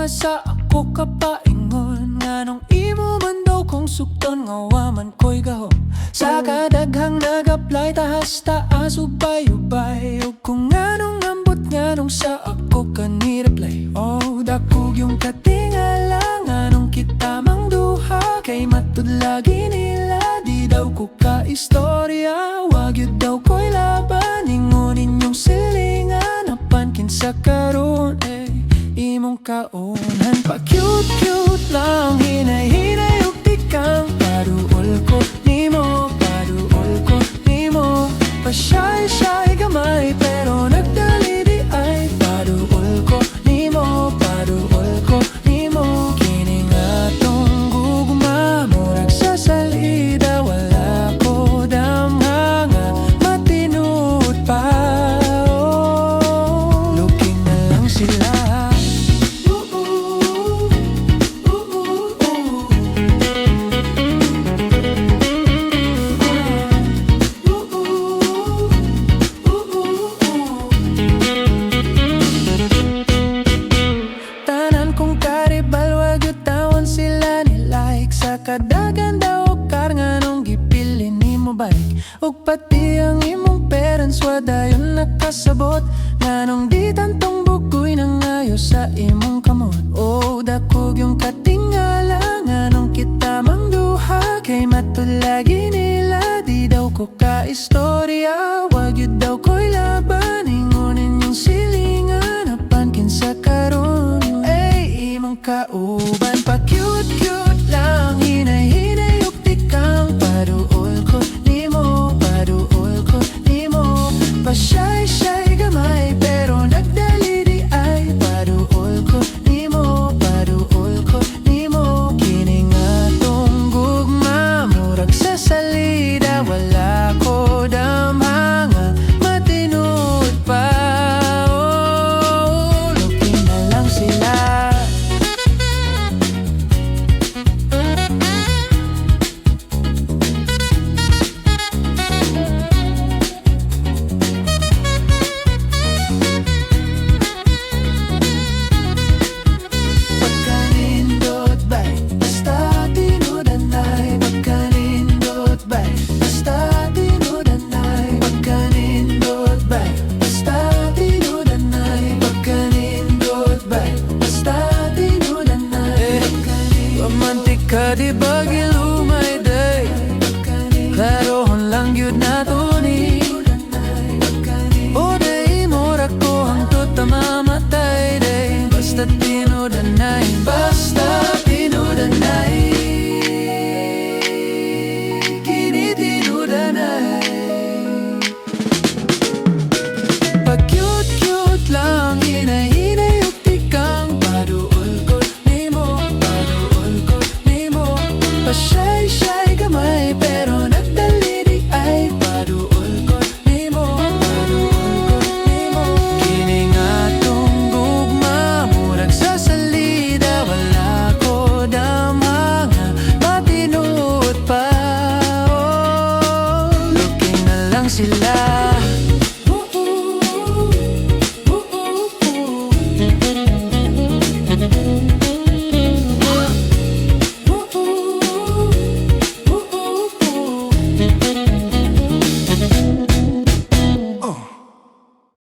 nga sa ako kapaingon, nganong imo man daw kong sukton, ngawaman ko'y gahom. Sa kadaghang nag-apply tahas taas ubay-ubay, ug kung nganong ambot nganong sa ako kani-reply. Oh, dakog yung katingala, nganong kita mang duha, kay matud lagi nila di daw ko ka-istorya. Wag yun daw ko'y laban, ingunin yung silingan, apan kinsa karon imong kaunan. Pa cute-cute lang, hinay-hinay ug tikang paduol ko nimo, paduol ko nimo. Pa-shy-shy gamay pero nagdali di ay paduol ko nimo, paduol ko nimo. Kini nga tong gugma, murag sa salida, wala ko damha nga matinuod pa. Looking na lang sila. Kadagan daw kar nga nung gipili nimo balik, ug pati ang imong parents wa dayon nakasabot, nganong di tantong bugoy nang ayo sa imong kamot. Oh, dakog yung katingala, nganong kita mang duha, kay matud lagi nila di daw ko ka-istorya. Wag yun daw ko'y laban,